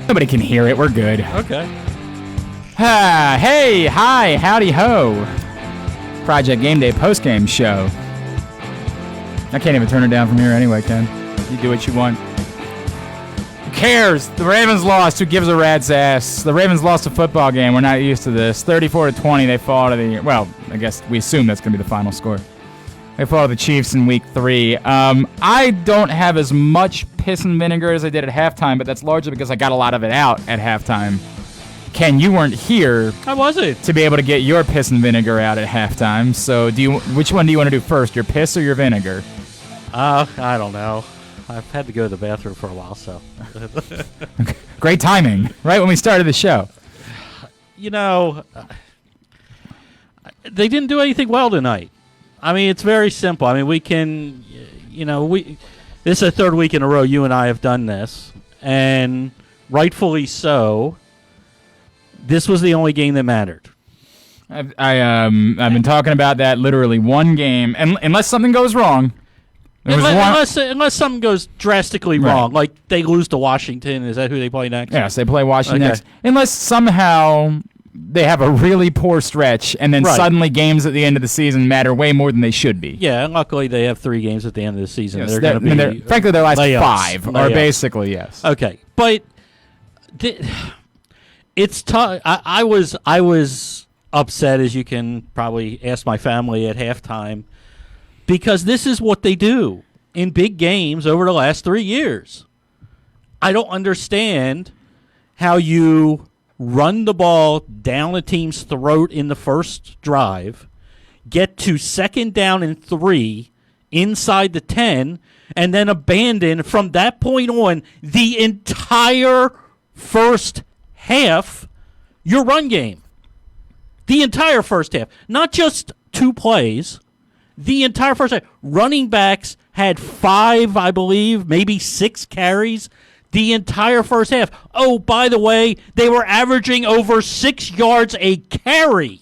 Nobody can hear it. We're good. Okay. Hey, hi, howdy ho. Project Game Day postgame show. I can't even turn it down from here anyway, Ken. You do what you want. Who cares? The Ravens lost. Who gives a rat's ass? The Ravens lost a football game. We're not used to this. 34-20. They fall to the... Well, I guess we assume that's going to be the final score. They fall to the Chiefs in Week 3. I don't have as much piss and vinegar as I did at halftime, but that's largely because I got a lot of it out at halftime. Ken, you weren't here. How was it? To be able to get your piss and vinegar out at halftime. So, which one do you want to do first, your piss or your vinegar? I don't know. I've had to go to the bathroom for a while, so. Great timing, right when we started the show. You know, they didn't do anything well tonight. I mean, it's very simple. I mean, we can, this is the third week in a row you and I have done this, and rightfully so. This was the only game that mattered. I've been talking about that literally one game, and unless something goes wrong. Unless something goes drastically wrong, like they lose to Washington. Is that who they play next? Yes, they play Washington next. Unless somehow they have a really poor stretch, and then suddenly games at the end of the season matter way more than they should be. Yeah, and luckily they have 3 games at the end of the season. Yes, they're going to be frankly, their last layups. 5 are basically yes. Okay, but it's tough. I was upset, as you can probably ask my family at halftime, because this is what they do in big games over the last 3 years. I don't understand how you run the ball down a team's throat in the first drive, get to 2nd down and 3 inside the 10, and then abandon from that point on the entire first half your run game. The entire first half. Not just 2 plays. The entire first half. Running backs had 5, I believe, maybe 6 carries the entire first half. Oh, by the way, they were averaging over 6 yards a carry.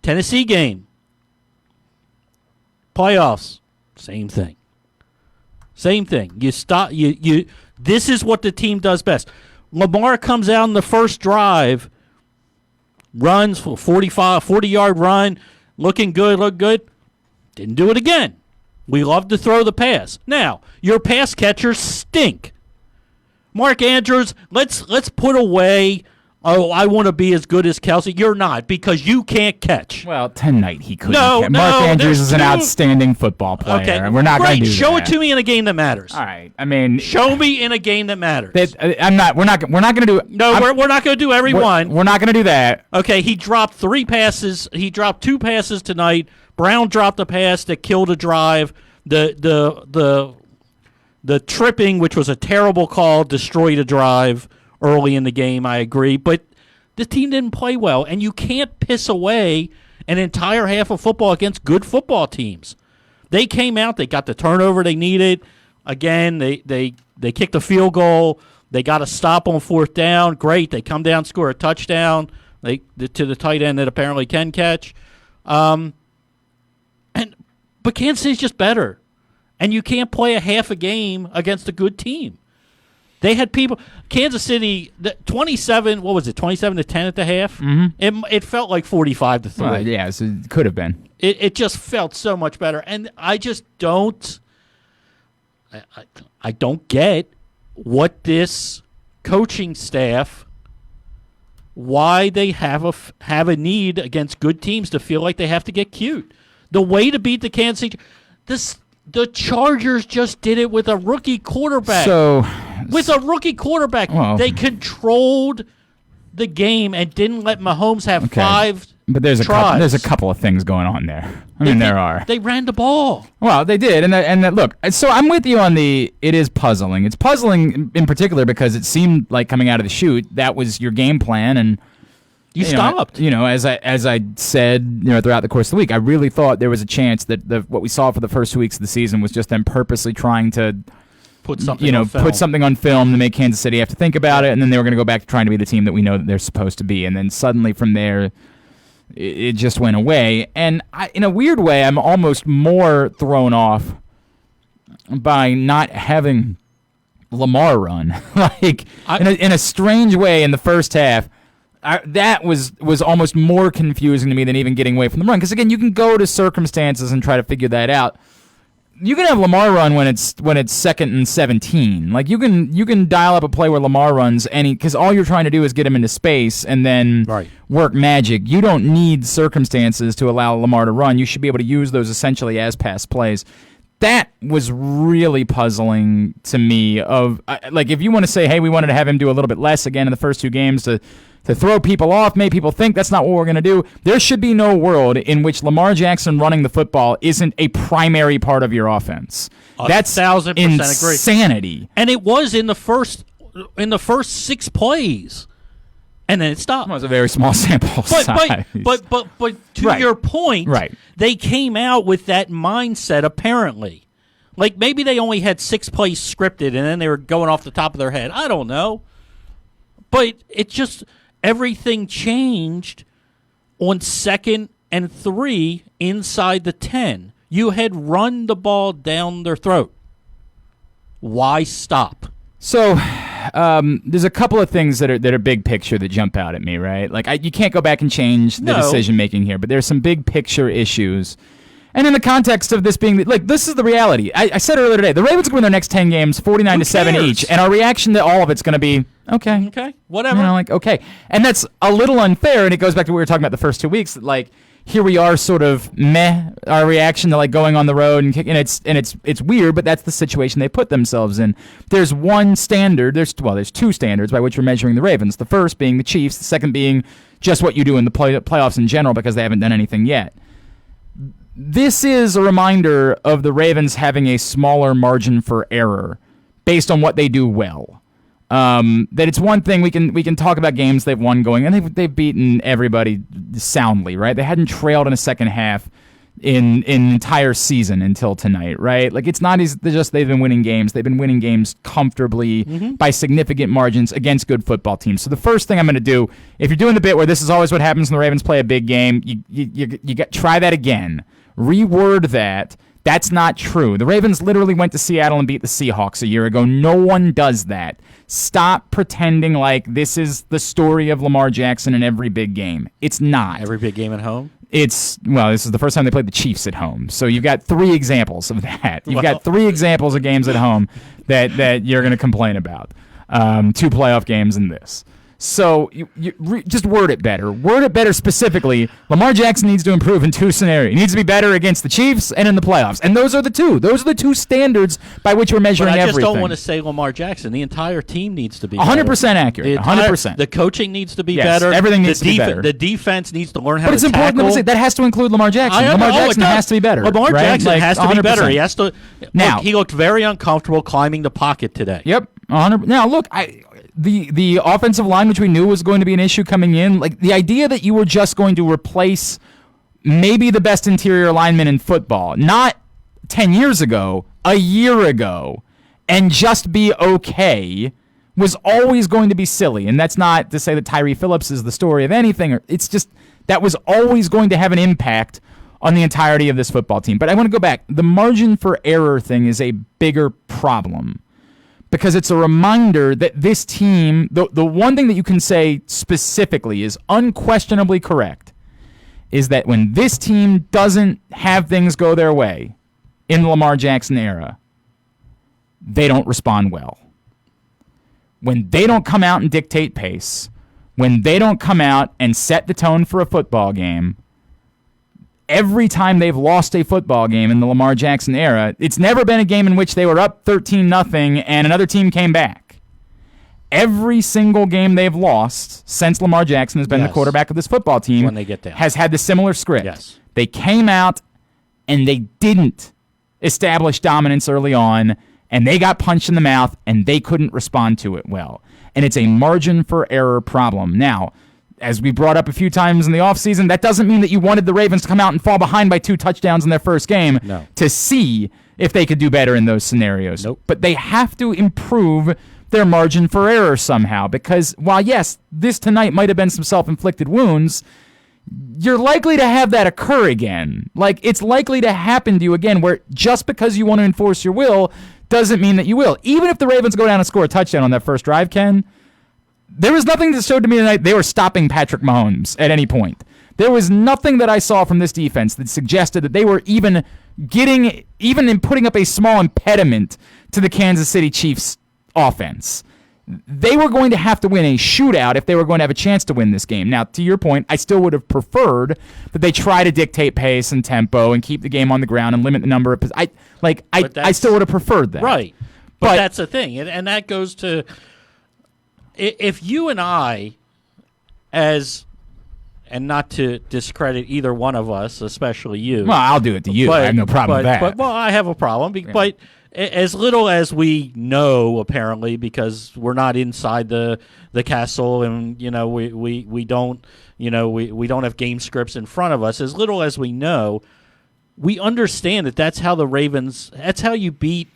Tennessee game. Playoffs. Same thing. Same thing. You stop. You. This is what the team does best. Lamar comes out in the first drive, runs for 40-yard run, looking good, look good. Didn't do it again. We love to throw the pass. Now, your pass catchers stink. Mark Andrews, let's put away, I want to be as good as Kelsey. You're not, because you can't catch. Well, tonight he couldn't catch. Mark Andrews is an outstanding football player. Okay, and we're not going to do that. Show it to me in a game that matters. All right. I mean, show me in a game that matters. We're not going to do it. No, we're not going to do every one. We're not going to do that. Okay, he dropped 3 passes. He dropped 2 passes tonight. Brown dropped a pass that killed a drive. The tripping, which was a terrible call, destroyed a drive early in the game. I agree, but the team didn't play well, and you can't piss away an entire half of football against good football teams. They came out, they got the turnover they needed. Again, they kicked a field goal. They got a stop on 4th down. Great, they come down, score a touchdown. To the tight end that apparently can catch. But Kansas City's just better. And you can't play a half a game against a good team. They had people. Kansas City, 27. What was it? 27-10 at the half. Mm-hmm. It felt like 45-3. Well, yeah, so it could have been. It just felt so much better, and I just don't. I don't get what this coaching staff. Why they have a need against good teams to feel like they have to get cute. The way to beat the Kansas City, the Chargers just did it with a rookie quarterback. With a rookie quarterback, they controlled the game and didn't let Mahomes have 5 But there's a couple of things going on there. There are. They ran the ball. Well, they did, and look. So I'm with you on the. It is puzzling. It's puzzling in particular because it seemed like coming out of the chute that was your game plan, and you stopped. As I said, throughout the course of the week, I really thought there was a chance that what we saw for the first 2 weeks of the season was just them purposely trying to put something on film to make Kansas City have to think about it, and then they were going to go back to trying to be the team that we know that they're supposed to be, and then suddenly from there, it just went away. And in a weird way, I'm almost more thrown off by not having Lamar run. Like, in a strange way in the first half, that was almost more confusing to me than even getting away from the run. Because, again, you can go to circumstances and try to figure that out. You can have Lamar run when it's 2nd and 17. Like, you can dial up a play where Lamar runs because all you're trying to do is get him into space and then work magic. You don't need circumstances to allow Lamar to run. You should be able to use those essentially as pass plays. That was really puzzling to me. If you want to say, hey, we wanted to have him do a little bit less again in the first 2 games to throw people off, make people think that's not what we're going to do. There should be no world in which Lamar Jackson running the football isn't a primary part of your offense. That's 1,000% insanity. Agree. And it was in the first 6 plays, and then it stopped. It was a very small sample size. But to your point, they came out with that mindset apparently. Like maybe they only had 6 plays scripted, and then they were going off the top of their head. I don't know. But it just... Everything changed on 2nd and 3 inside the 10. You had run the ball down their throat. Why stop? So there's a couple of things that are big picture that jump out at me, right? Like you can't go back and change the decision making here, but there's some big picture issues. And in the context of this being, this is the reality. I said earlier today, the Ravens are going to win their next 10 games, 49-7 each, and our reaction to all of it's going to be, okay, whatever. Okay. And that's a little unfair, and it goes back to what we were talking about the first 2 weeks, that, here we are sort of our reaction to, going on the road, and it's weird, but that's the situation they put themselves in. There's one standard, there's 2 standards by which we're measuring the Ravens. The first being the Chiefs, the second being just what you do in the playoffs in general, because they haven't done anything yet. This is a reminder of the Ravens having a smaller margin for error based on what they do well. That it's one thing we can talk about games they've won going, and they've beaten everybody soundly, right? They hadn't trailed in a second half in an entire season until tonight, right? It's not just they've been winning games. They've been winning games comfortably by significant margins against good football teams. So the first thing I'm going to do, if you're doing the bit where this is always what happens when the Ravens play a big game, you try that again. Reword that. That's not true. The Ravens literally went to Seattle and beat the Seahawks a year ago. No one does that. Stop pretending like this is the story of Lamar Jackson in every big game. It's not. Every big game at home? This is the first time they played the Chiefs at home. So you've got 3 examples of that. You've got 3 examples of games at home that you're going to complain about. 2 playoff games in this. So just word it better. Word it better specifically. Lamar Jackson needs to improve in 2 scenarios. He needs to be better against the Chiefs and in the playoffs. And those are the 2. Those are the 2 standards by which we're measuring everything. I just don't want to say Lamar Jackson. The entire team needs to be 100% accurate. 100%. The coaching needs to be better. Everything needs to be better. The defense needs to learn how to tackle. But it's important to say that has to include Lamar Jackson. Lamar Jackson has to be better. Lamar Jackson has to be better. He has to. Now, he looked very uncomfortable climbing the pocket today. Yep. 100%. Now, look, the offensive line, which we knew was going to be an issue coming in, the idea that you were just going to replace maybe the best interior lineman in football, not 10 years ago, a year ago, and just be okay, was always going to be silly. And that's not to say that Tyree Phillips is the story of anything. It's just that was always going to have an impact on the entirety of this football team. But I want to go back. The margin for error thing is a bigger problem, because it's a reminder that this team, the one thing that you can say specifically is unquestionably correct, is that when this team doesn't have things go their way in the Lamar Jackson era, they don't respond well. When they don't come out and dictate pace, when they don't come out and set the tone for a football game, every time they've lost a football game in the Lamar Jackson era, it's never been a game in which they were up 13-0 and another team came back. Every single game they've lost since Lamar Jackson has been the quarterback of this football team when they get down. Has had the similar script. Yes. They came out and they didn't establish dominance early on, and they got punched in the mouth and they couldn't respond to it well. And it's a margin for error problem. Now, as we brought up a few times in the offseason, that doesn't mean that you wanted the Ravens to come out and fall behind by 2 touchdowns in their first game to see if they could do better in those scenarios. Nope. But they have to improve their margin for error somehow, because while, yes, this tonight might have been some self-inflicted wounds, you're likely to have that occur again. It's likely to happen to you again, where just because you want to enforce your will doesn't mean that you will. Even if the Ravens go down and score a touchdown on that first drive, Ken, there was nothing that showed to me tonight they were stopping Patrick Mahomes at any point. There was nothing that I saw from this defense that suggested that they were even in putting up a small impediment to the Kansas City Chiefs offense. They were going to have to win a shootout if they were going to have a chance to win this game. Now, to your point, I still would have preferred that they try to dictate pace and tempo and keep the game on the ground and limit the number of I still would have preferred that. Right. But that's the thing. And that goes to if you and I and not to discredit either one of us, especially you. Well, I'll do it to you. I have no problem with that. But I have a problem. But as little as we know, apparently, because we're not inside the castle, and we don't we don't have game scripts in front of us. As little as we know, we understand that that's how the Ravens. That's how you beat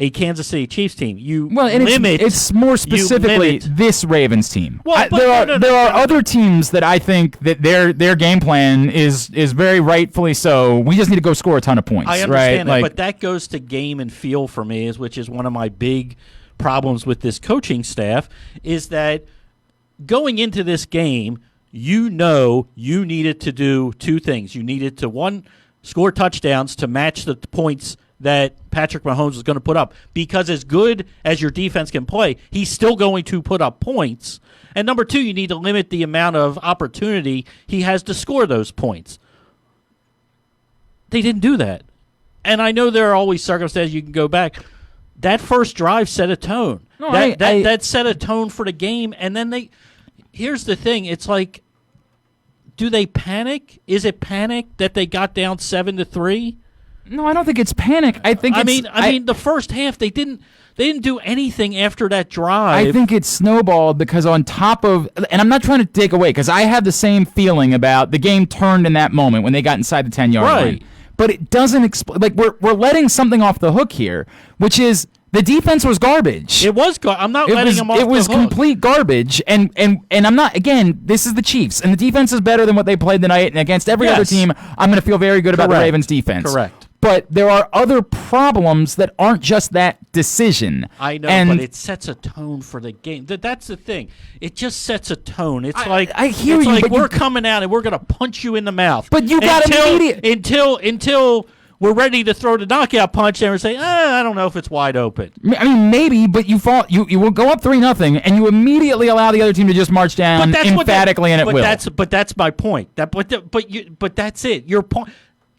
a Kansas City Chiefs team. It's more specifically this Ravens team. Well, there are other teams that I think that their game plan is very rightfully so. We just need to go score a ton of points. I understand that, but that goes to game and feel for me, which is one of my big problems with this coaching staff, is that going into this game, you needed to do two things. You needed to, one, score touchdowns to match the points that Patrick Mahomes is going to put up, because as good as your defense can play, he's still going to put up points. And number two, you need to limit the amount of opportunity he has to score those points. They didn't do that. And I know there are always circumstances you can go back. That first drive set a tone. No, that set a tone for the game. And then here's the thing. It's like, do they panic? Is it panic that they got down 7-3? No, I don't think it's panic. I mean, the first half they didn't do anything after that drive. I think it snowballed because on top of, and I'm not trying to take away, because I had the same feeling about the game turned in that moment when they got inside the 10-yard line. But it doesn't explain. Like we're letting something off the hook here, which is the defense was garbage. It was. I'm not letting them off the hook. It was complete garbage, and I'm not. Again, this is the Chiefs, and the defense is better than what they played tonight. And against every other team, I'm going to feel very good about the Ravens' defense. Correct. But there are other problems that aren't just that decision. I know, but it sets a tone for the game. That's the thing. It just sets a tone. It's I hear you, like but we're coming out and we're going to punch you in the mouth. But you got until we're ready to throw the knockout punch and we're saying, I don't know if it's wide open. I mean, maybe, but you will go up 3-0, and you immediately allow the other team to just march down emphatically, and it will. But that's my point. But that's it.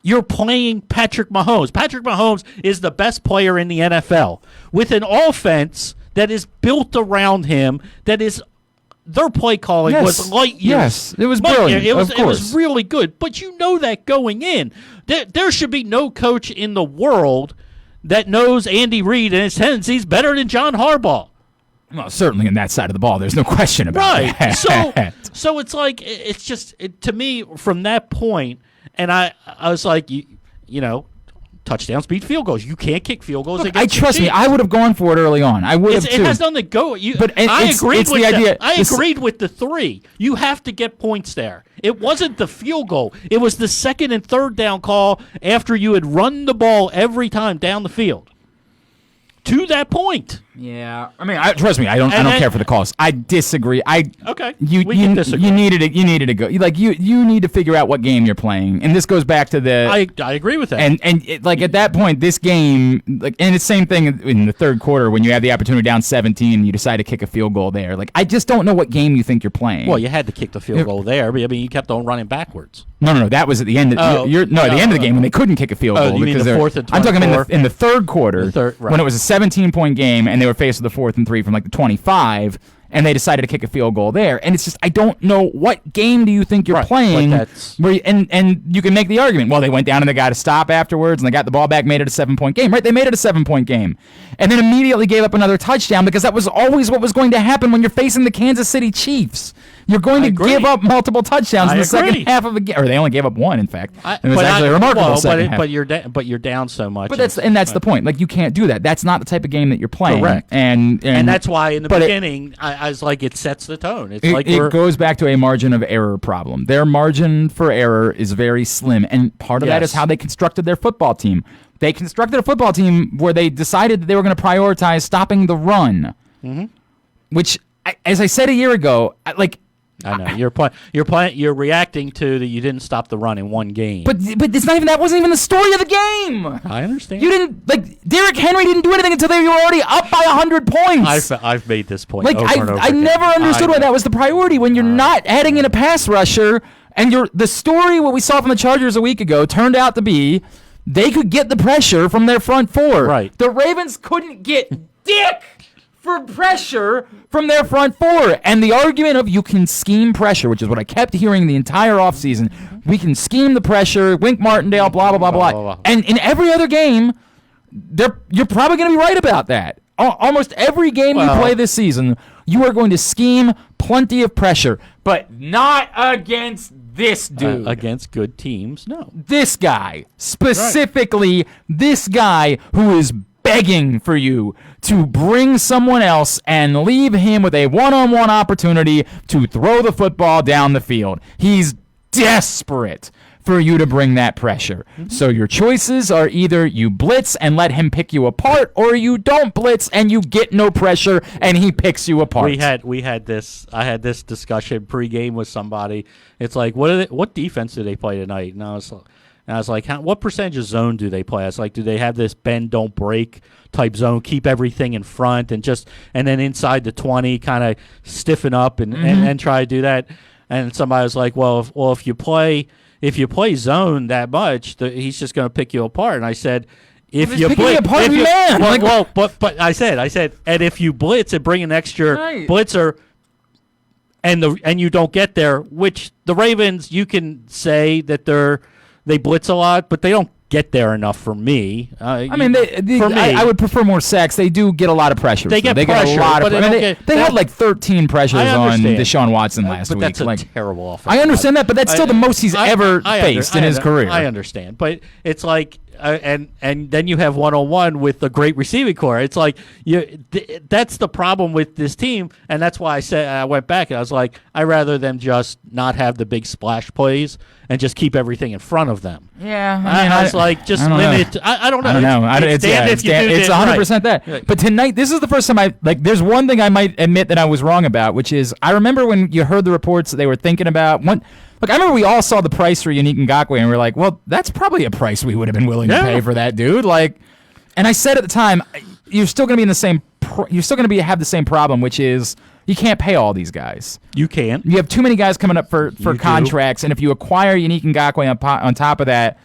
You're playing Patrick Mahomes. Patrick Mahomes is the best player in the NFL with an offense that is built around him. That is, their play calling was light years. Yes, it was brilliant. It was really good. But you know that going in, there should be no coach in the world that knows Andy Reid and his tendencies better than John Harbaugh. Well, certainly in that side of the ball, there's no question about it. Right. So it's like it's just to me from that point. And I was like, touchdowns beat field goals. You can't kick field goals. Look, trust me, I would have gone for it early on. I would have too. It has nothing to go. I agreed with the 3. You have to get points there. It wasn't the field goal. It was the second and third down call after you had run the ball every time down the field. To that point. Yeah, I mean, trust me, I don't care for the calls. I disagree. Okay. You disagree. You needed to go. You need to figure out what game you're playing, and this goes back to the. I agree with that. And at that point, this game, and it's the same thing in the third quarter when you have the opportunity down 17, and you decide to kick a field goal there. I just don't know what game you think you're playing. Well, you had to kick the field goal there, but I mean, you kept on running backwards. No, that was at the end. At the end of the game when they couldn't kick a field goal. You mean the fourth and 24? I'm talking in the third quarter when it was a 17-point game and they were faced with a 4th and 3 from the 25, and they decided to kick a field goal there. And it's just I don't know what game do you think you're playing. And you can make the argument. Well, they went down and they got a stop afterwards, and they got the ball back, made it a 7-point game. Right? They made it a 7-point game, and then immediately gave up another touchdown because that was always what was going to happen when you're facing the Kansas City Chiefs. You're going to give up multiple touchdowns in the second half of a game, or they only gave up one. In fact, it was actually a remarkable second half. But you're down so much. But that's the point. You can't do that. That's not the type of game that you're playing. Correct. And that's why in the beginning I was like, it sets the tone. It goes back to a margin of error problem. Their margin for error is very slim, and part of that is how they constructed their football team. They constructed a football team where they decided that they were going to prioritize stopping the run, which, as I said a year ago, I know you're reacting to that you didn't stop the run in one game. But it's not even that wasn't even the story of the game. I understand. You didn't Derrick Henry didn't do anything until they were already up by 100 points. I've made this point over and over I again. never understood why that was the priority when you're not adding in a pass rusher, and the story what we saw from the Chargers a week ago turned out to be they could get the pressure from their front four. Right. The Ravens couldn't get dick for pressure from their front four. And the argument of you can scheme pressure, which is what I kept hearing the entire offseason. We can scheme the pressure, Wink Martindale, blah, blah, blah, blah, blah. And in every other game, you're probably going to be right about that. Almost every game you play this season, you are going to scheme plenty of pressure, but not against this dude. Against good teams, no. This guy, specifically this guy who is begging for you to bring someone else and leave him with a one-on-one opportunity to throw the football down the field. He's desperate for you to bring that pressure. So your choices are either you blitz and let him pick you apart, or you don't blitz and you get no pressure and he picks you apart. We had this. I had this discussion pregame with somebody. It's like, what defense do they play tonight? And I was like, what percentage of zone do they play? I was like, do they have this bend, don't break type zone, keep everything in front, and then inside the 20 kind of stiffen up and try to do that? And somebody was like, if you play zone that much, he's just going to pick you apart. And I said, but I said, and if you blitz and bring an extra blitzer, and you don't get there, which the Ravens, you can say that they blitz a lot, but they don't get there enough for me. I would prefer more sacks. They do get a lot of pressure. They get pressure, a lot of they had like 13 pressures on Deshaun Watson last week. That's a terrible offense. I understand that, but that's still the most he's ever faced in his career. I understand, but it's like, and then you have one-on-one with a great receiving core. It's like that's the problem with this team, and that's why I went back and I was like, I'd rather them just not have the big splash plays and just keep everything in front of them. Yeah, I was like, just limit. I don't know. It's 100% that. Right. But tonight, this is the first time there's one thing I might admit that I was wrong about, which is I remember when you heard the reports that they were thinking about Look, I remember we all saw the price for Yannick Ngakoue, and we were like, well, that's probably a price we would have been willing to pay for that dude. And I said at the time, you're still going to be have the same problem, which is you can't pay all these guys. You can't. You have too many guys coming up for contracts, and if you acquire Yannick Ngakoue on top of that,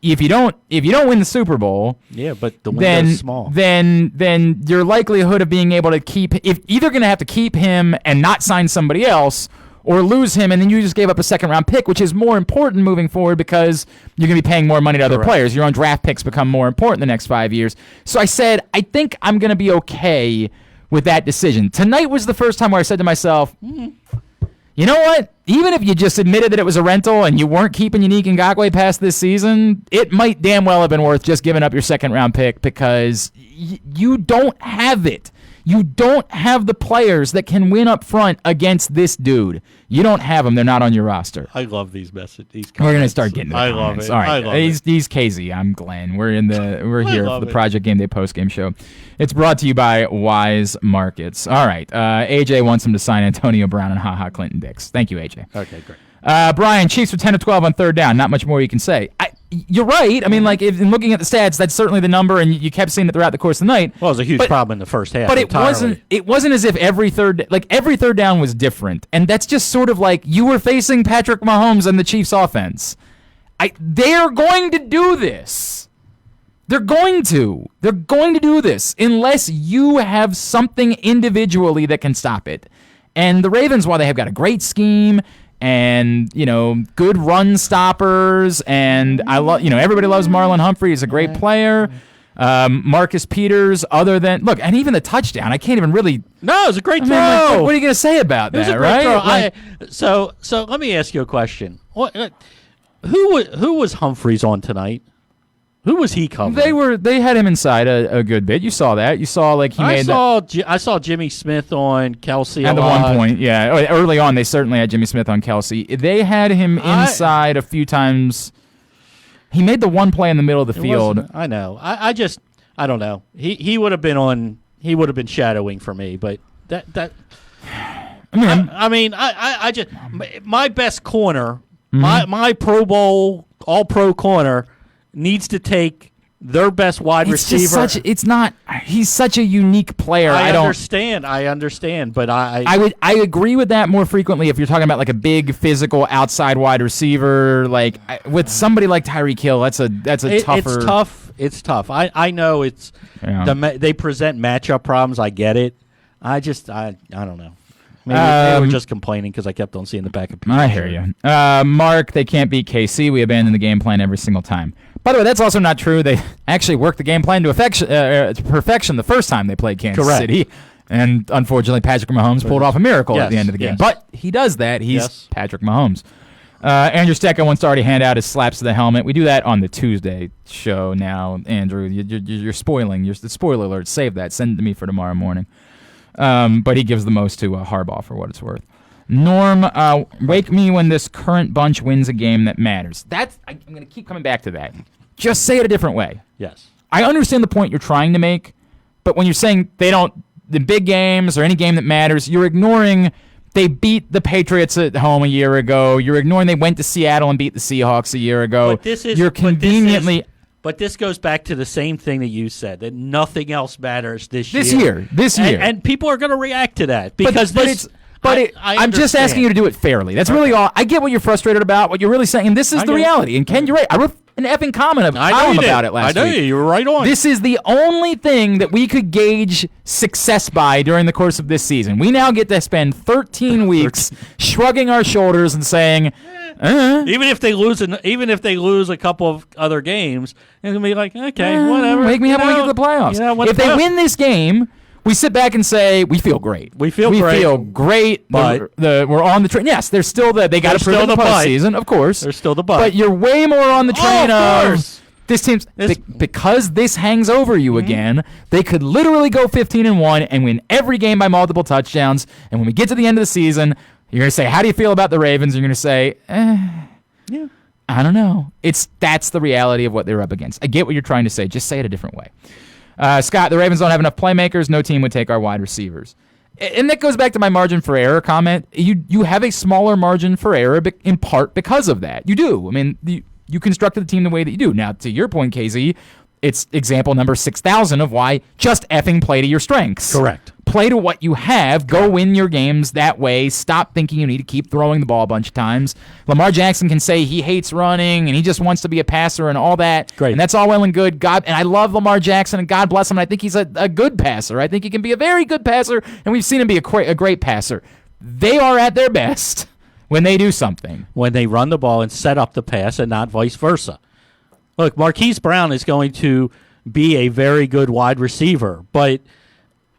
if you don't win the Super Bowl, but the window's small. Then your likelihood of being able to keep either going to have to keep him and not sign somebody else, or lose him, and then you just gave up a second-round pick, which is more important moving forward because you're going to be paying more money to other players. Your own draft picks become more important the next 5 years. So I said, I think I'm going to be okay with that decision. Tonight was the first time where I said to myself, you know what? Even if you just admitted that it was a rental and you weren't keeping Yannick Ngakoue past this season, it might damn well have been worth just giving up your second-round pick because you don't have it. You don't have the players that can win up front against this dude. You don't have them. They're not on your roster. I love these messages. We're going to start getting to the comments. All right. He's KZ. I'm Glenn. We're here for the Project Game Day postgame show. It's brought to you by Wise Markets. All right. AJ wants him to sign Antonio Brown and HaHa Clinton Dix. Thank you, AJ. Okay, great. Brian, Chiefs were 10 of 12 on third down. Not much more you can say. You're right. I mean, in looking at the stats, that's certainly the number, and you kept seeing it throughout the course of the night. Well, it was a huge problem in the first half. But it wasn't as if every third down was different, and that's just sort of like you were facing Patrick Mahomes and the Chiefs offense. They're going to do this. They're going to do this unless you have something individually that can stop it. And the Ravens, while they have got a great scheme and good run stoppers, and everybody loves Marlon Humphrey. He's a great player. Marcus Peters, and even the touchdown, I can't even really. No, it was a great throw. What are you going to say about that? It was a great throw. So let me ask you a question. Who was Humphreys on tonight? Who was he covering? They had him inside a good bit. You saw that. You saw I saw Jimmy Smith on Kelsey at the one point. Yeah, early on they certainly had Jimmy Smith on Kelsey. They had him inside a few times. He made the one play in the middle of the field. I know. I don't know. He would have been shadowing for me, but that. I just my best corner, my Pro Bowl All Pro corner needs to take their best wide receiver. He's such a unique player. I understand, but I agree with that more frequently if you're talking about like a big physical outside wide receiver. Like with somebody like Tyreek Hill, that's a tougher. It's tough. I know they present matchup problems. I get it. I don't know. Maybe they were just complaining because I kept on seeing the back of people. I hear you. Mark, they can't beat KC. We abandon the game plan every single time. By the way, that's also not true. They actually worked the game plan to perfection the first time they played Kansas City. And unfortunately, Patrick Mahomes pulled off a miracle at the end of the game. But he does that. He's Patrick Mahomes. Andrew Stecca wants to already hand out his slaps to the helmet. We do that on the Tuesday show now, Andrew. You're spoiling. The spoiler alert. Save that. Send it to me for tomorrow morning. But he gives the most to Harbaugh for what it's worth. Norm, wake me when this current bunch wins a game that matters. I'm going to keep coming back to that. Just say it a different way. Yes. I understand the point you're trying to make, but when you're saying the big games or any game that matters, you're ignoring they beat the Patriots at home a year ago. You're ignoring they went to Seattle and beat the Seahawks a year ago. But this goes back to the same thing that you said, that nothing else matters this year. This year. And people are going to react to that because I'm just asking you to do it fairly. That's really all. I get what you're frustrated about, what you're really saying, and this is the reality. And Ken, you're right. I wrote an effing comment about it last week. I know you were right on. This is the only thing that we could gauge success by during the course of this season. We now get to spend 13 weeks shrugging our shoulders and saying, even if they lose a couple of other games, it's gonna be like, okay, whatever. Make me have a week of the playoffs. If they win this game, we sit back and say we feel great. We feel great, but we're on the train. Yes, they're still they got to prove in the postseason, of course. They're still the butt. But you're way more on the train of this team's because this hangs over you again. They could literally go 15-1 and win every game by multiple touchdowns. And when we get to the end of the season, you're going to say, how do you feel about the Ravens? You're going to say, I don't know. That's the reality of what they're up against. I get what you're trying to say. Just say it a different way. Scott, the Ravens don't have enough playmakers. No team would take our wide receivers. And that goes back to my margin for error comment. You have a smaller margin for error in part because of that. You do. I mean, you constructed the team the way that you do. Now, to your point, KZ, it's example number 6,000 of why just effing play to your strengths. Correct. Play to what you have. Go win your games that way. Stop thinking you need to keep throwing the ball a bunch of times. Lamar Jackson can say he hates running and he just wants to be a passer and all that. Great. And that's all well and good. And I love Lamar Jackson and God bless him. And I think he's a good passer. I think he can be a very good passer, and we've seen him be a great passer. They are at their best when they do something. When they run the ball and set up the pass and not vice versa. Look, Marquise Brown is going to be a very good wide receiver, but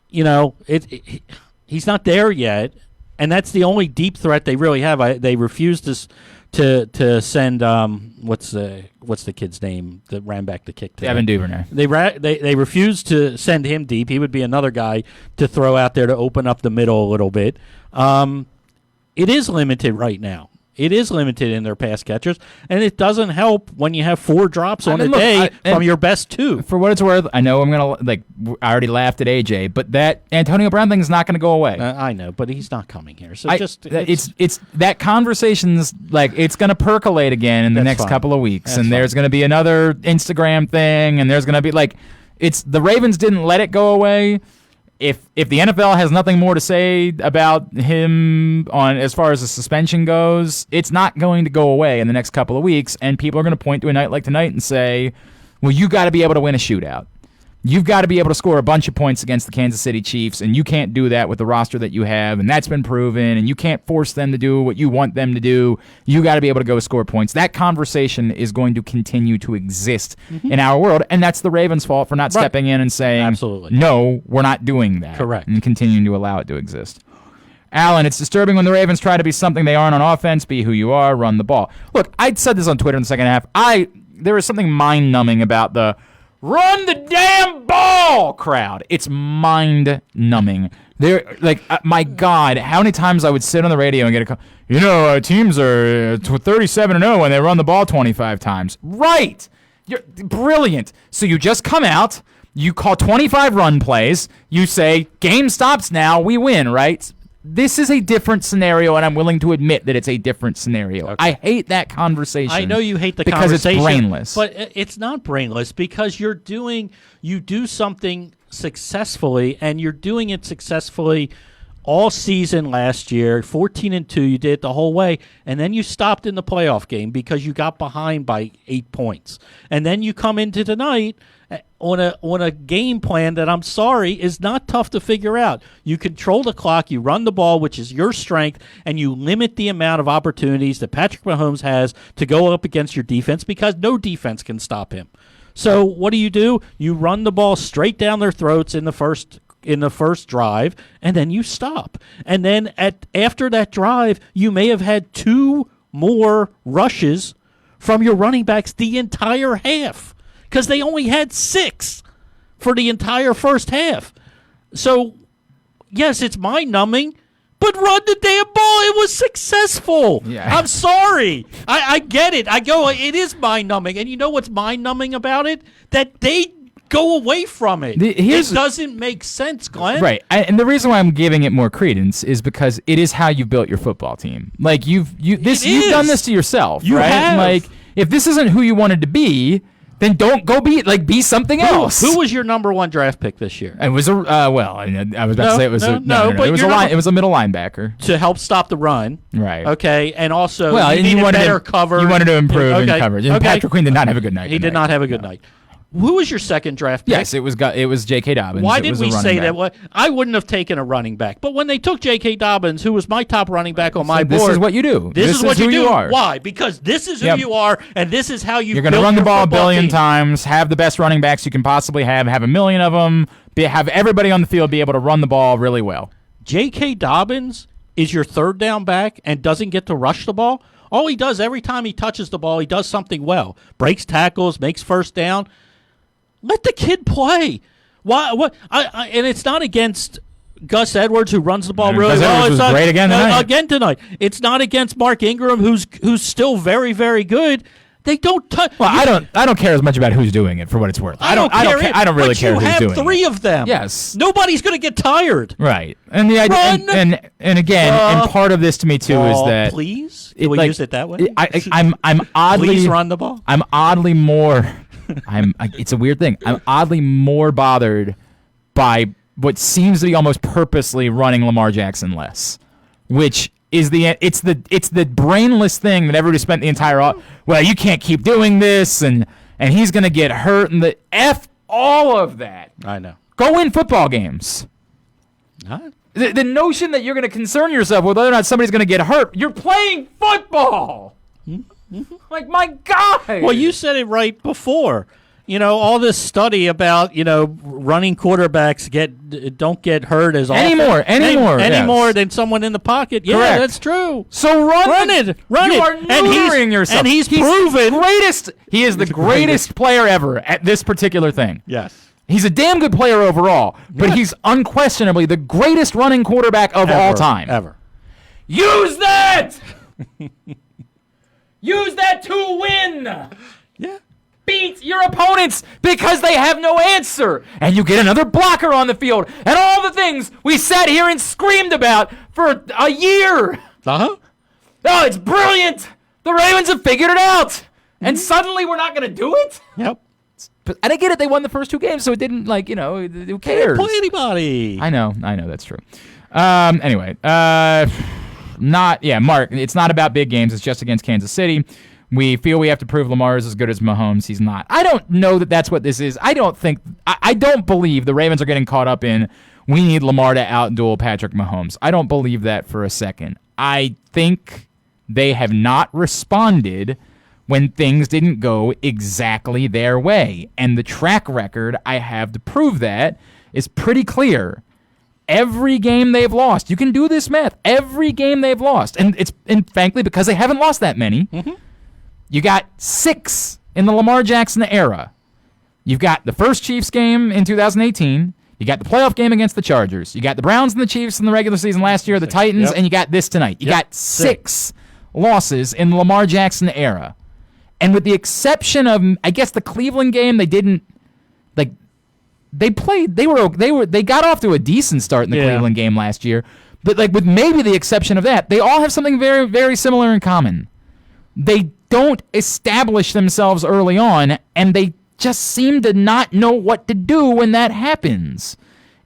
he's not there yet, and that's the only deep threat they really have. They refuse to send what's the kid's name that ran back the kick today? Devin Duvernay. They refuse to send him deep. He would be another guy to throw out there to open up the middle a little bit. It is limited right now. It is limited in their pass catchers, and it doesn't help when you have 4 drops on a day from your best 2. For what it's worth, I know I'm going to, I already laughed at AJ, but that Antonio Brown thing is not going to go away. I know, but he's not coming here. So it's that conversation's it's going to percolate again in the next couple of weeks, and there's going to be another Instagram thing, and there's going to be the Ravens didn't let it go away. If the NFL has nothing more to say about him on as far as the suspension goes, it's not going to go away in the next couple of weeks, and people are going to point to a night like tonight and say, well, you got to be able to win a shootout. You've got to be able to score a bunch of points against the Kansas City Chiefs, and you can't do that with the roster that you have, and that's been proven, and you can't force them to do what you want them to do. You got to be able to go score points. That conversation is going to continue to exist in our world, and that's the Ravens' fault for not stepping in and saying, absolutely, no, we're not doing that. Correct. And continuing to allow it to exist. Alan, it's disturbing when the Ravens try to be something they aren't on offense, be who you are, run the ball. Look, I said this on Twitter in the second half. There was something mind-numbing about run the damn ball crowd. It's mind-numbing. They're like, my God, how many times I would sit on the radio and get a call, teams are 37-0 when they run the ball 25 times. Right. You're brilliant. So you just come out, you call 25 run plays, you say, game stops now, we win, right? This is a different scenario, and I'm willing to admit that it's a different scenario. Okay. I hate that conversation. I know you hate the because conversation. Because it's brainless. But it's not brainless because you do something successfully, and you're doing it successfully all season last year, 14-2, you did it the whole way, and then you stopped in the playoff game because you got behind by 8 points. And then you come into tonight on a game plan that, I'm sorry, is not tough to figure out. You control the clock, you run the ball, which is your strength, and you limit the amount of opportunities that Patrick Mahomes has to go up against your defense because no defense can stop him. So what do? You run the ball straight down their throats in the first drive, and then you stop. And then after that drive, you may have had 2 more rushes from your running backs the entire half because they only had 6 for the entire first half. So, yes, it's mind-numbing, but run the damn ball. It was successful. Yeah. I'm sorry. I get it. It is mind-numbing. And you know what's mind-numbing about it? That they go away from it. It doesn't make sense, Glenn. Right. And the reason why I'm giving it more credence is because it is how you built your football team. Like you've done this to yourself, you right? Have. Like if this isn't who you wanted to be, then don't go be something else. Who was your number 1 draft pick this year? It was I was about to say it was it was a middle linebacker to help stop the run. Right. Okay, and also you wanted better cover. You wanted to improve in coverage. And Patrick Queen did not have a good night. He did not have a good night. Who was your second draft pick? Yes, it was J.K. Dobbins. Why did we say that? I wouldn't have taken a running back. But when they took J.K. Dobbins, who was my top running back on my board. This is what you do. This is what who you do. You are. Why? Because this is who you are, and this is how you're going to run the ball a billion times, have the best running backs you can possibly have a million of them, have everybody on the field be able to run the ball really well. J.K. Dobbins is your third down back and doesn't get to rush the ball. All he does every time he touches the ball, he does something well. Breaks tackles, makes first down. Let the kid play. Why? What? And it's not against Gus Edwards, who runs the ball really well. It's not great again tonight. It's not against Mark Ingram, who's still very, very good. They don't touch. Well, I don't care as much about who's doing it for what it's worth. I don't really care who's doing it. You have 3 of them. Yes. Nobody's going to get tired. Right. And the idea, and again, and part of this to me too is that please. Can we use it that way? I'm oddly please run the ball. I'm oddly more. It's a weird thing. I'm oddly more bothered by what seems to be almost purposely running Lamar Jackson less, which is it's the brainless thing that everybody spent the entire you can't keep doing this and he's gonna get hurt and the F all of that. I know. Go win football games. Huh? The notion that you're gonna concern yourself with whether or not somebody's gonna get hurt. You're playing football. Mm-hmm. Like, my God. Well, you said it right before. All this study about, running quarterbacks don't get hurt as often. Any more than someone in the pocket. Yeah, correct. That's true. So run it. You are neutering yourself. And he's proven. He is the greatest player ever at this particular thing. Yes. He's a damn good player overall, but he's unquestionably the greatest running quarterback of all time. Ever. Use that! Use that to win! Yeah. Beat your opponents because they have no answer. And you get another blocker on the field. And all the things we sat here and screamed about for a year. Uh-huh. Oh, it's brilliant. The Ravens have figured it out. And suddenly we're not going to do it? Yep. And I get it. They won the first 2 games, so it didn't, who cares? Play anybody. I know. That's true. Anyway, Mark, it's not about big games. It's just against Kansas City. We feel we have to prove Lamar is as good as Mahomes. He's not. I don't know that that's what this is. I don't believe the Ravens are getting caught up in we need Lamar to out-duel Patrick Mahomes. I don't believe that for a second. I think they have not responded when things didn't go exactly their way. And the track record I have to prove that is pretty clear. Every game they've lost, you can do this math, every game they've lost, and frankly, because they haven't lost that many, you got 6 in the Lamar Jackson era. You've got the first Chiefs game in 2018. You got the playoff game against the Chargers. You got the Browns and the Chiefs in the regular season last year, the Titans, and you got this tonight. You got 6 losses in the Lamar Jackson era. And with the exception of, I guess, the Cleveland game, they didn't, like, they got off to a decent start in the Cleveland game last year. But, like, with maybe the exception of that, they all have something very, very similar in common. They don't establish themselves early on, and they just seem to not know what to do when that happens.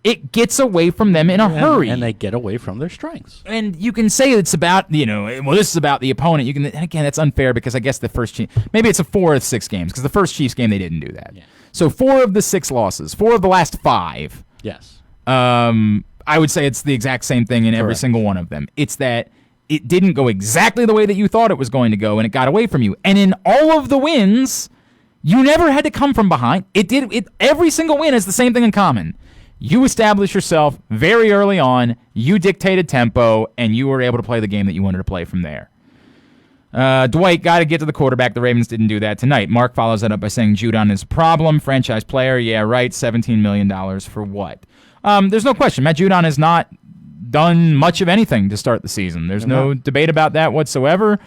It gets away from them in a hurry. And they get away from their strengths. And you can say it's about, this is about the opponent. And again, that's unfair because I guess the first maybe it's a 4 of 6 games because the first Chiefs game, they didn't do that. Yeah. So 4 of the 6 losses, 4 of the last 5. Yes. I would say it's the exact same thing in every single one of them. It's that it didn't go exactly the way that you thought it was going to go, and it got away from you. And in all of the wins, you never had to come from behind. Every single win has the same thing in common. You established yourself very early on, you dictated tempo, and you were able to play the game that you wanted to play from there. Dwight, got to get to the quarterback. The Ravens didn't do that tonight. Mark follows that up by saying Judon is a problem. Franchise player, yeah, right. $17 million for what? There's no question. Matt Judon has not done much of anything to start the season. There's no debate about that whatsoever.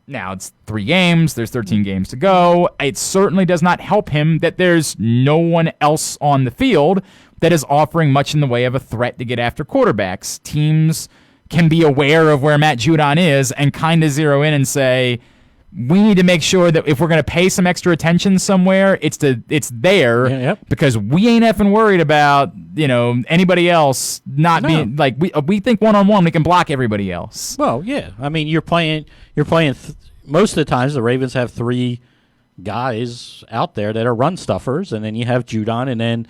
Now, it's 3 games. There's 13 games to go. It certainly does not help him that there's no one else on the field that is offering much in the way of a threat to get after quarterbacks. Teams can be aware of where Matt Judon is and kind of zero in and say, we need to make sure that if we're going to pay some extra attention somewhere, it's there because we ain't effing worried about anybody else not being like we think one-on-one we can block everybody else. Well, yeah, I mean you're playing. Most of the times the Ravens have 3 guys out there that are run stuffers, and then you have Judon, and then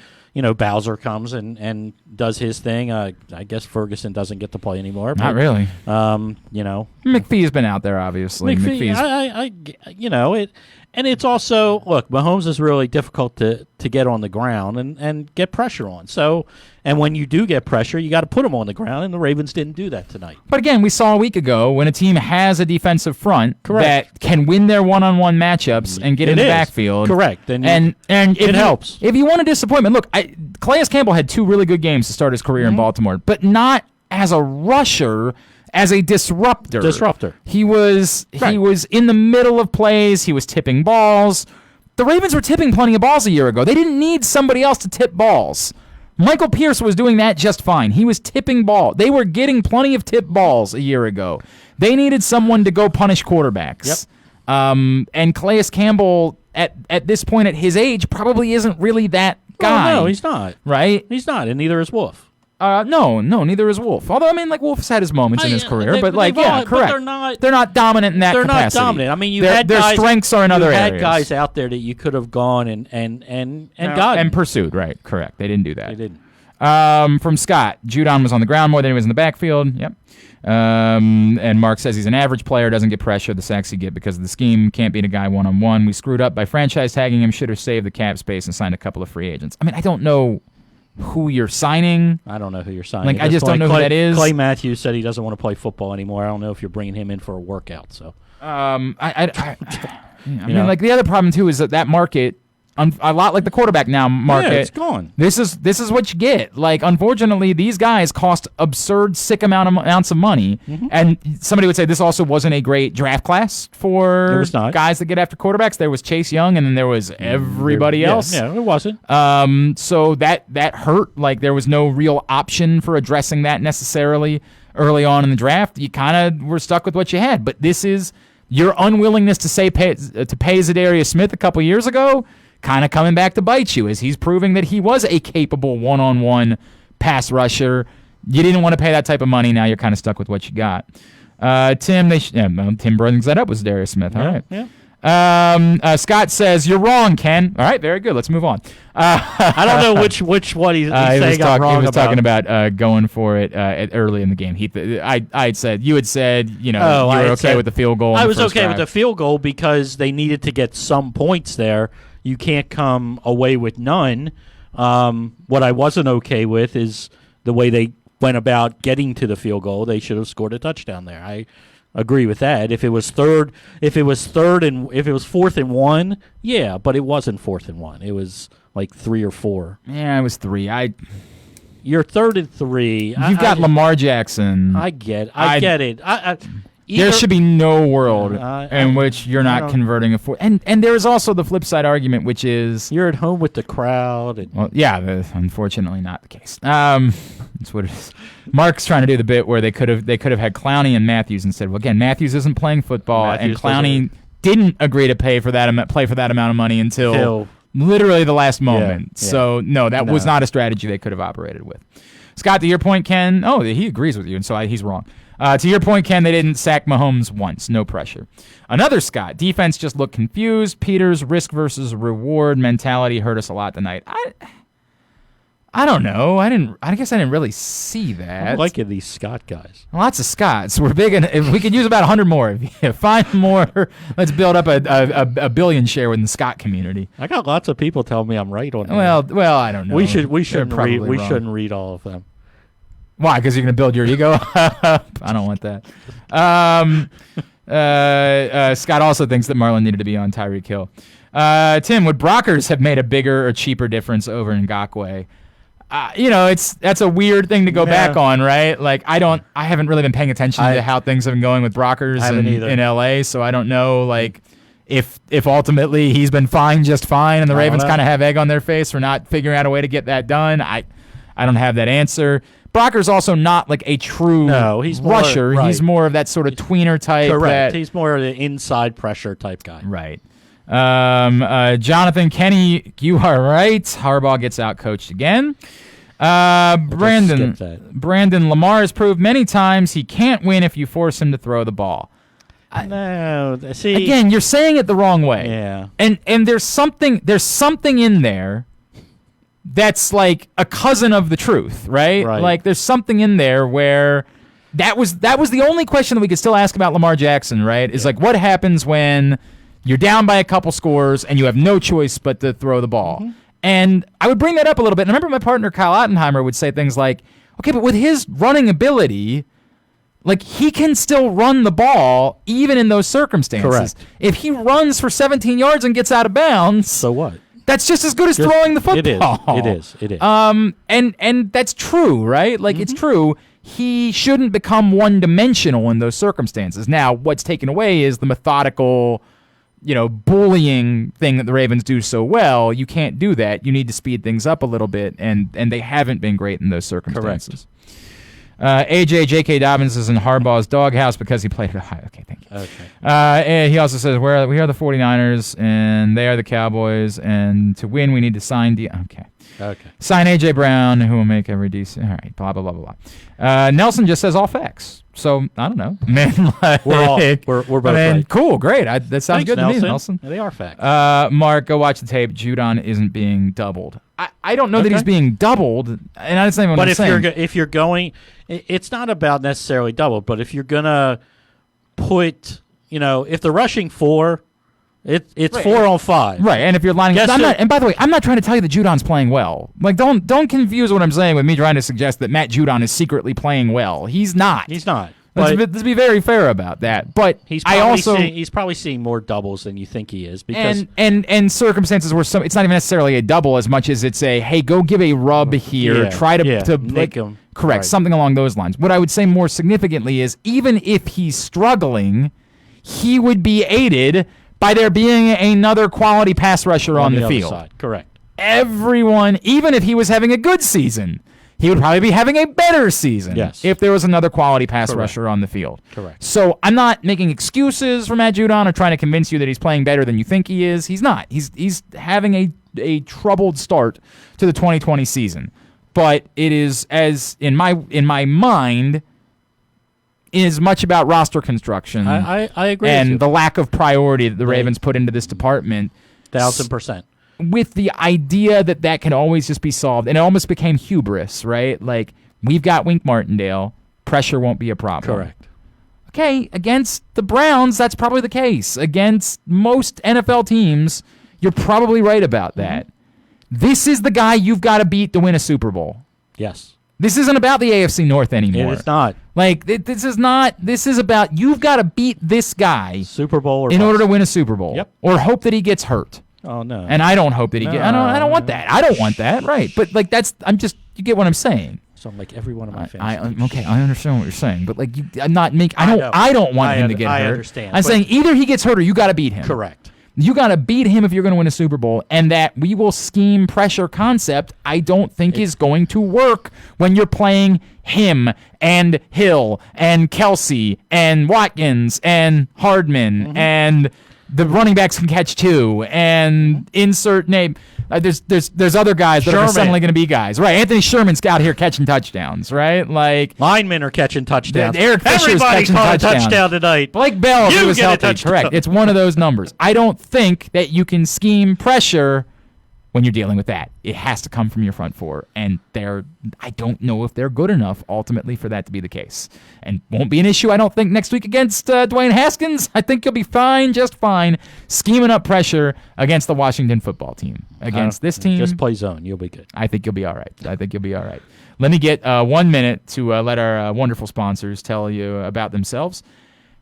Bowser comes and does his thing. I guess Ferguson doesn't get to play anymore. Not really. McPhee's been out there, obviously. McPhee's. And it's also, look, Mahomes is really difficult to get on the ground and get pressure on. So, and when you do get pressure, you got to put him on the ground, and the Ravens didn't do that tonight. But again, we saw a week ago when a team has a defensive front that can win their one-on-one matchups and get in the backfield. Correct. And it helps. If you want a disappointment, look, Calais Campbell had 2 really good games to start his career in Baltimore, but not as a rusher. As a disruptor. He was in the middle of plays. He was tipping balls. The Ravens were tipping plenty of balls a year ago. They didn't need somebody else to tip balls. Michael Pierce was doing that just fine. He was tipping ball. They were getting plenty of tip balls a year ago. They needed someone to go punish quarterbacks. Yep. And Calais Campbell, at this point at his age, probably isn't really that guy. No, he's not. Right? He's not, and neither is Wolf. No, neither is Wolf. Although, Wolf's had his moments in his career, but correct. But they're not dominant in that capacity. They're not dominant. I mean, their strengths are in other areas. You had guys out there that you could have gone and got and pursued. Right, correct. They didn't do that. They didn't. From Scott, Judon was on the ground more than he was in the backfield. Yep. And Mark says he's an average player, doesn't get pressure, the sacks he get because of the scheme, can't beat a guy one-on-one. We screwed up by franchise tagging him, should have saved the cap space and signed a couple of free agents. I don't know who you're signing. I don't know who you're signing. I just don't know who that is. Clay Matthews said he doesn't want to play football anymore. I don't know if you're bringing him in for a workout. So, the other problem too is that market, a lot like the quarterback now market. Yeah, it's gone. This is what you get. Unfortunately, these guys cost absurd, sick amounts of money. Mm-hmm. And somebody would say this also wasn't a great draft class for guys that get after quarterbacks. There was Chase Young, and then there was everybody else. Yeah, it wasn't. So that hurt. There was no real option for addressing that necessarily early on in the draft. You kind of were stuck with what you had. But this is your unwillingness to pay Zadarius Smith a couple years ago. Kind of coming back to bite you as he's proving that he was a capable one-on-one pass rusher. You didn't want to pay that type of money. Now you're kind of stuck with what you got. Tim brings that up with Darius Smith. All right. Yeah. Scott says, you're wrong, Ken. All right, very good. Let's move on. I don't know which one he's saying I'm wrong about. He was talking about going for it early in the game. You had said, you were okay with the field goal. I was okay with the field goal because they needed to get some points there. You can't come away with none. What I wasn't okay with is the way they went about getting to the field goal. They should have scored a touchdown there. agree with that. If it was 4th and 1, yeah, but it wasn't 4th and 1. It was like 3 or 4. Yeah, it was 3. You're 3rd and 3. You've got Lamar Jackson. I get it. There should be no world in which you're not converting a 4. And there is also the flip side argument, which is you're at home with the crowd. Well, yeah, unfortunately not the case. That's what it is. Mark's trying to do the bit where they could have had Clowney and Matthews and said, well, again, Matthews isn't playing football, and Clowney didn't agree to play for that amount of money until literally the last moment. Yeah. So no, that was not a strategy they could have operated with. Scott, to your point, Ken. Oh, he agrees with you, and so he's wrong. To your point, Ken, they didn't sack Mahomes once. No pressure. Another Scott. Defense just looked confused. Peters' risk versus reward mentality hurt us a lot tonight. I don't know. I guess I didn't really see that. I'm liking these Scott guys. Lots of Scotts. We're big, if we could use about 100 more. If you find more, let's build up a billion share within the Scott community. I got lots of people telling me I'm right on that. Well, I don't know. We shouldn't read all of them. Why? Because you're going to build your ego up? I don't want that. Scott also thinks that Marlon needed to be on Tyreek Hill. Tim, would Brockers have made a bigger or cheaper difference over Ngakoue? That's a weird thing to go back on, right? Like, I haven't really been paying attention to how things have been going with Brockers in LA, so I don't know, like, if ultimately he's been just fine, and the Ravens kind of have egg on their face for not figuring out a way to get that done. I don't have that answer. Brocker's also not like a true rusher. Right. He's more of that sort of tweener type. Correct. He's more of the inside pressure type guy. Right. Jonathan, Kenny, you are right. Harbaugh gets out-coached again. Brandon, Lamar has proved many times he can't win if you force him to throw the ball. See, again, you're saying it the wrong way. Yeah. And there's something in there that's like a cousin of the truth, right? Like there's something in there where that was the only question that we could still ask about Lamar Jackson, right? Is like, what happens when you're down by a couple scores and you have no choice but to throw the ball? Mm-hmm. And I would bring that up a little bit. And I remember my partner Kyle Ottenheimer would say things like, okay, but with his running ability, like, he can still run the ball even in those circumstances. Correct. If he runs for 17 yards and gets out of bounds, so what? That's just as good as throwing the football. It is. And that's true, right? Like, it's true. He shouldn't become one-dimensional in those circumstances. Now, what's taken away is the methodical, bullying thing that the Ravens do so well. You can't do that. You need to speed things up a little bit, and they haven't been great in those circumstances. Correct. J.K. Dobbins is in Harbaugh's doghouse because he played at Ohio. Okay, thank you. Okay. And he also says, we are the 49ers, and they are the Cowboys, and to win, we need to sign Okay. Sign A.J. Brown, who will make every decent. All right, blah, blah, blah, blah, blah. Nelson just says all facts. So, I don't know. Man, we're both right. Cool, great. That sounds good to me, Nelson. They are facts. Mark, go watch the tape. Judon isn't being doubled. I don't know that he's being doubled, and that's not even what I'm saying. But if you're going, it's not about necessarily doubled, but if you're going to put, if they're rushing 4, it's 4 on 5. Right, and if you're lining up, and by the way, I'm not trying to tell you that Judon's playing well. Like, don't confuse what I'm saying with me trying to suggest that Matt Judon is secretly playing well. He's not. Let's be very fair about that. But he's probably seeing more doubles than you think he is, because and circumstances where it's not even necessarily a double as much as it's a, hey, go give a rub here, try to nick him. Correct, something along those lines. What I would say more significantly is, even if he's struggling, he would be aided by there being another quality pass rusher on the field. Side. Correct. Everyone, even if he was having a good season, he would probably be having a better season if there was another quality pass rusher on the field. Correct. So I'm not making excuses for Matt Judon or trying to convince you that he's playing better than you think he is. He's not. He's having a troubled start to the 2020 season. But it is, as in my mind, is much about roster construction. I agree. And with you. the lack of priority that the Ravens put into this department. 1,000%. With the idea that can always just be solved. And it almost became hubris, right? Like, we've got Wink Martindale. Pressure won't be a problem. Correct. Okay, against the Browns, that's probably the case. Against most NFL teams, you're probably right about that. This is the guy you've got to beat to win a Super Bowl. Yes. This isn't about the AFC North anymore. It's not. Like, this is not. This is about you've got to beat this guy Super Bowl in order to win a Super Bowl. Yep. Or hope that he gets hurt. Oh no. And I don't hope that he gets. I don't want that. I don't want that. Right. But like you get what I'm saying. So I'm like every one of my fans. Okay, I understand what you're saying, but like I don't want him to get hurt. I understand. I'm saying either he gets hurt or you got to beat him. Correct. You got to beat him if you're going to win a Super Bowl, and that we will scheme pressure concept I don't think is going to work when you're playing him and Hill and Kelsey and Watkins and Hardman and the running backs can catch too and insert name. There's other guys that are suddenly going to be guys, right? Anthony Sherman's out here catching touchdowns, right? Like linemen are catching touchdowns. Eric Fisher's Everybody catching caught touchdowns. a touchdown tonight. Blake Bell, You who was get a healthy, touchdown. correct? It's one of those numbers. I don't think that you can scheme pressure when you're dealing with that. It has to come from your front four, and I don't know if they're good enough ultimately for that to be the case. And won't be an issue, I don't think, next week against Dwayne Haskins. I think you'll be fine, just fine, scheming up pressure against the Washington football team. Against this team, just play zone. You'll be good. I think you'll be all right. Let me get 1 minute to let our wonderful sponsors tell you about themselves.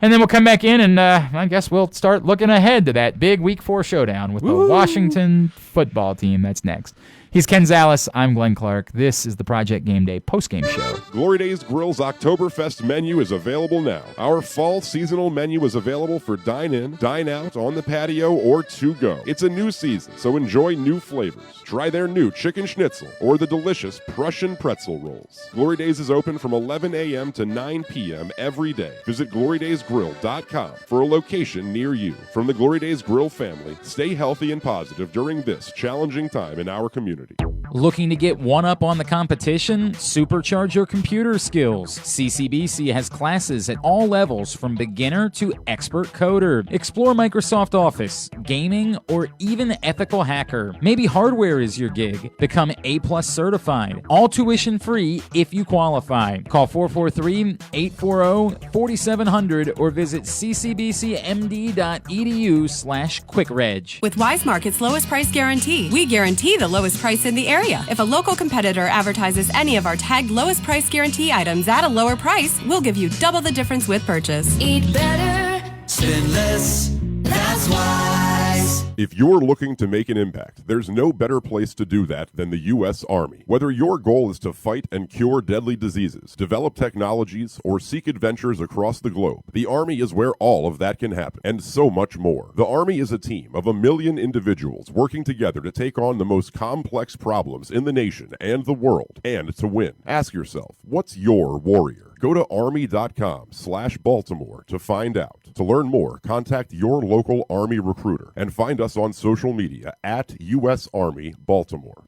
And then we'll come back in, and I guess we'll start looking ahead to that big Week 4 showdown with the Washington football team. That's next. He's Ken Zalis. I'm Glenn Clark. This is the Project Game Day postgame show. Glory Days Grill's Oktoberfest menu is available now. Our fall seasonal menu is available for dine-in, dine-out, on the patio, or to-go. It's a new season, so enjoy new flavors. Try their new chicken schnitzel or the delicious Prussian pretzel rolls. Glory Days is open from 11 a.m. to 9 p.m. every day. Visit GloryDaysGrill.com for a location near you. From the Glory Days Grill family, stay healthy and positive during this challenging time in our community. Looking to get one up on the competition? Supercharge your computer skills. CCBC has classes at all levels from beginner to expert coder. Explore Microsoft Office, gaming, or even ethical hacker. Maybe hardware is your gig. Become A+ certified. All tuition free if you qualify. Call 443-840-4700 or visit ccbcmd.edu/quickreg. With Wise Market's lowest price guarantee, we guarantee the lowest price in the area. If a local competitor advertises any of our tagged lowest price guarantee items at a lower price, we'll give you double the difference with purchase. Eat better, spend less, that's Wise. If you're looking to make an impact, there's no better place to do that than the U.S. Army. Whether your goal is to fight and cure deadly diseases, develop technologies, or seek adventures across the globe, the Army is where all of that can happen, and so much more. The Army is a team of 1 million individuals working together to take on the most complex problems in the nation and the world, and to win. Ask yourself, what's your warrior? Go to army.com/Baltimore to find out. To learn more, contact your local Army recruiter and find us on social media at U.S. Army Baltimore.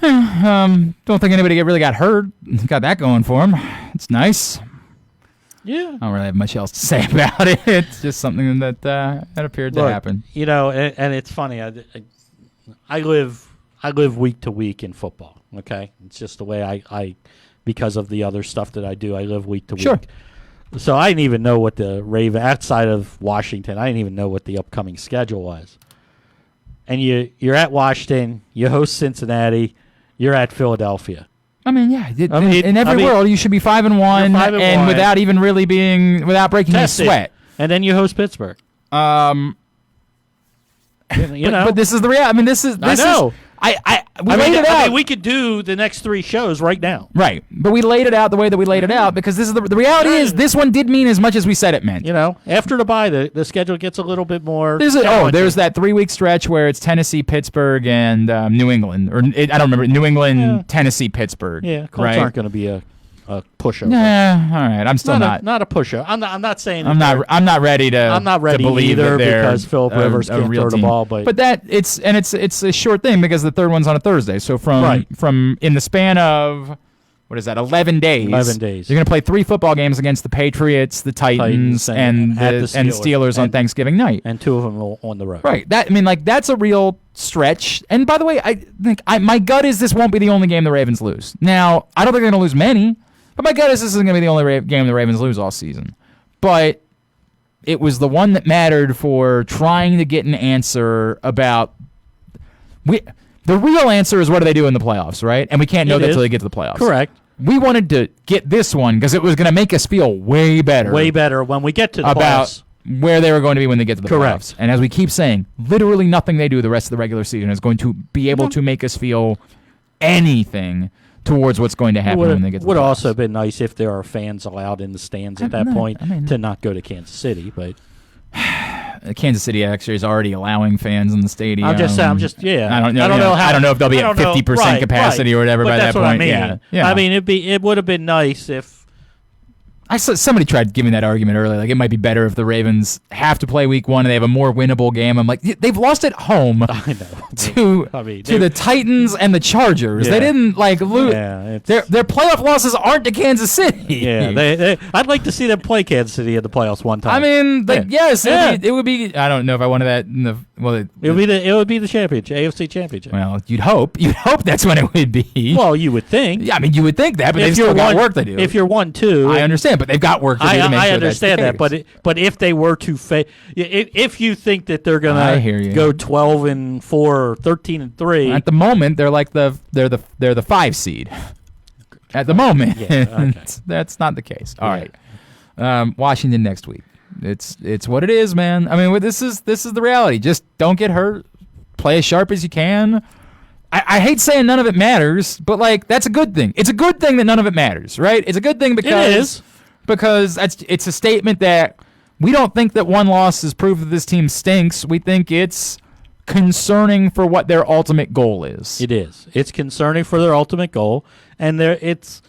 Don't think anybody really got hurt. Got that going for him. It's nice. Yeah. I don't really have much else to say about it. It's just something that appeared to happen. You know, and it's funny. I live week to week in football. Okay, it's just the way I because of the other stuff that I do. I live week to week. Sure. So I didn't even know what the outside of Washington. I didn't even know what the upcoming schedule was. And you're at Washington. You host Cincinnati. You're at Philadelphia. I mean, yeah. In every world, you should be 5-1, and without even really without breaking a sweat. And then you host Pittsburgh. You know, but this is the reality. I mean, this is. I know. We laid it out. We could do the next 3 shows right now. Right. But we laid it out the way that we laid it out because this is the reality is this one did mean as much as we said it meant. You know, after the bye, the schedule gets a little bit more. There's that 3-week stretch where it's Tennessee, Pittsburgh, and New England. I don't remember. New England, Tennessee, Pittsburgh. Yeah, Colts aren't going to be a pushover. Yeah, all right. I'm still not a pushover. I'm not saying I'm not ready to believe either that because Philip Rivers can't throw the ball. But it's a short thing because the third one's on a Thursday. So from in the span of what is that 11 days? 11 days. You're going to play 3 football games against the Patriots, the Titans, and the Steelers on Thanksgiving night, and 2 of them on the road. Right. That's a real stretch. And by the way, I think my gut is this won't be the only game the Ravens lose. Now I don't think they're going to lose many. But my gut is this isn't going to be the only game the Ravens lose all season. But it was the one that mattered for trying to get an answer about the real answer is what do they do in the playoffs, right? And we can't know that until they get to the playoffs. Correct. we wanted to get this one because it was going to make us feel way better. Way better when we get to the about playoffs. Where they were going to be when they get to the Correct. playoffs. And as we keep saying, literally nothing they do the rest of the regular season is going to be able to make us feel anything towards what's going to happen when they get to the playoffs. Would also been nice if there are fans allowed in the stands at that point to not go to Kansas City, but Kansas City actually is already allowing fans in the stadium. I'm just yeah. I don't know if they'll be at 50% capacity or whatever but by that's that what point. I mean. Yeah. I mean, it would have been nice if I saw somebody tried giving that argument earlier. Like, it might be better if the Ravens have to play week 1 and they have a more winnable game. I'm like, they've lost at home I know to the Titans and the Chargers. Yeah. They didn't lose. Yeah, their playoff losses aren't to Kansas City. Yeah, I'd like to see them play Kansas City in the playoffs one time. I mean, yes, Yeah. it would be. I don't know if I wanted that in the it would be the championship, AFC championship. Well, you'd hope that's when it would be. Well, you would think. Yeah, I mean, you would think that, but they've still got work to do. If you're 1-2, I understand, but they've got work to do to make sure I understand that's the that, case. but if they were to if you think that they're I hear you. gonna go 12-4 or 13-3, At the moment, they're like they're the 5 seed. At the moment, okay. That's not the case. All right, Washington next week. It's what it is, man. I mean, this is the reality. Just don't get hurt. Play as sharp as you can. I hate saying none of it matters, but that's a good thing. It's a good thing that none of it matters, right? It's a good thing because it's a statement that we don't think that one loss is proof that this team stinks. We think it's concerning for what their ultimate goal is. It is. It's concerning for their ultimate goal, and it's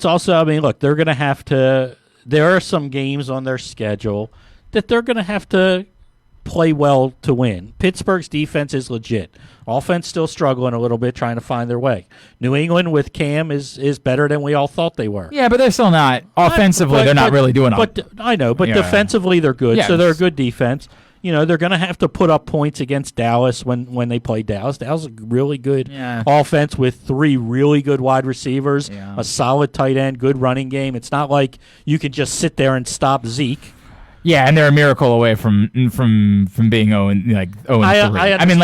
also. I mean, look, they're going to have to. There are some games on their schedule that they're going to have to play well to win. Pittsburgh's defense is legit. Offense still struggling a little bit, trying to find their way. New England with Cam is better than we all thought they were. Yeah, but they're still not. Offensively, they're not really doing it. I know, but Yeah. defensively they're good, Yes. so they're a good defense. They're going to have to put up points against Dallas when they play Dallas. Dallas is a really good offense with 3 really good wide receivers, a solid tight end, good running game. It's not like you can just sit there and stop Zeke. Yeah, and they're a miracle away from being 0-3. I mean,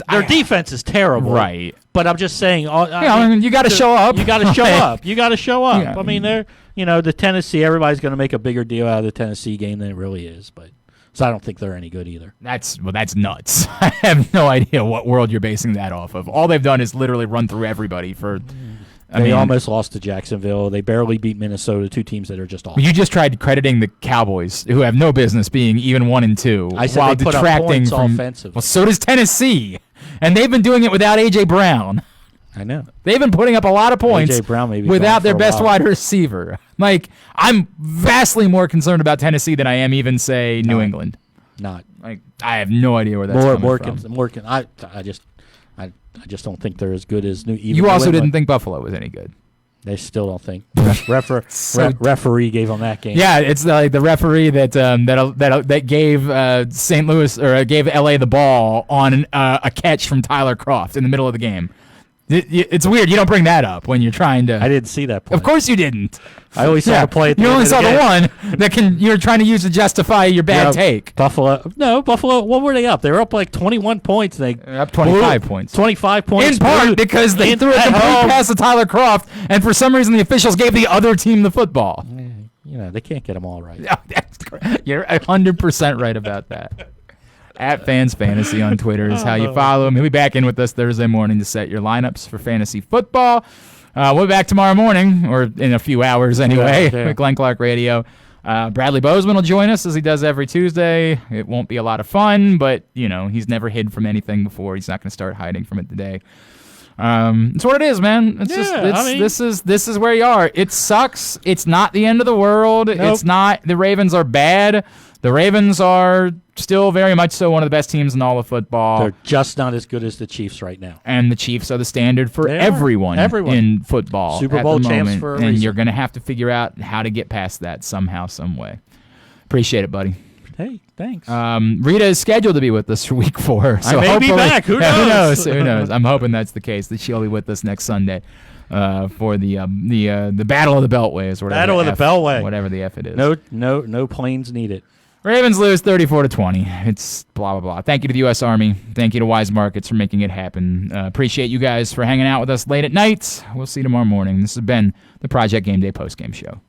Their defense is terrible, right? But I'm just saying, you got to show up. You got to show up. You got to show up. Yeah. I mean, the Tennessee. Everybody's going to make a bigger deal out of the Tennessee game than it really is, but. So I don't think they're any good either. That's nuts. I have no idea what world you're basing that off of. All they've done is literally run through everybody for. They almost lost to Jacksonville. They barely beat Minnesota, 2 teams that are just awful. You just tried crediting the Cowboys, who have no business being even 1-2, I said while they put up detracting points from. offensively. Well, so does Tennessee, and they've been doing it without A.J. Brown. I know. They've been putting up a lot of points A.J. Brown may be without gone their for a best while. wide receiver. I'm vastly more concerned about Tennessee than I am even, say, New England. Not I have no idea where that's coming from. I just don't think they're as good as New. Even You also New didn't England. think Buffalo was any good. They still don't think. Referee gave them that game. Yeah, it's the referee that gave St. Louis or gave LA the ball on a catch from Tyler Kroft in the middle of the game. It's weird. You don't bring that up when you're trying to. I didn't see that play. Of course you didn't. I always saw the play. At the You end only of saw the game. one you're trying to use to justify your bad take. Buffalo. What were they up? They were up like 21 points. They're up 25 points. 25 points. In part because they threw a complete pass to Tyler Kroft, and for some reason the officials gave the other team the football. They can't get them all right. You're 100% right about that. At Fans Fantasy on Twitter is how you follow him. He'll be back in with us Thursday morning to set your lineups for fantasy football. We'll be back tomorrow morning, or in a few hours anyway, with Glenn Clark Radio. Bradley Bozeman will join us as he does every Tuesday. It won't be a lot of fun, but he's never hid from anything before. He's not going to start hiding from it today. It's what it is, man. This is where you are. It sucks. It's not the end of the world. Nope. It's not. The Ravens are bad. The Ravens are still very much so one of the best teams in all of football. They're just not as good as the Chiefs right now. And the Chiefs are the standard for everyone in football. Super at Bowl the champs moment. for a And reason. you're going to have to figure out how to get past that somehow, some way. Appreciate it, buddy. Hey, thanks. Rita is scheduled to be with us for week 4. So I may be hopefully- back. Who knows? Who knows? I'm hoping that's the case, that she'll be with us next Sunday for the Battle of the Beltways. Battle of the Beltway. Whatever the F it is. No planes needed. Ravens lose 34-20. It's blah, blah, blah. Thank you to the U.S. Army. Thank you to Wise Markets for making it happen. Appreciate you guys for hanging out with us late at night. We'll see you tomorrow morning. This has been the Project Game Day postgame show.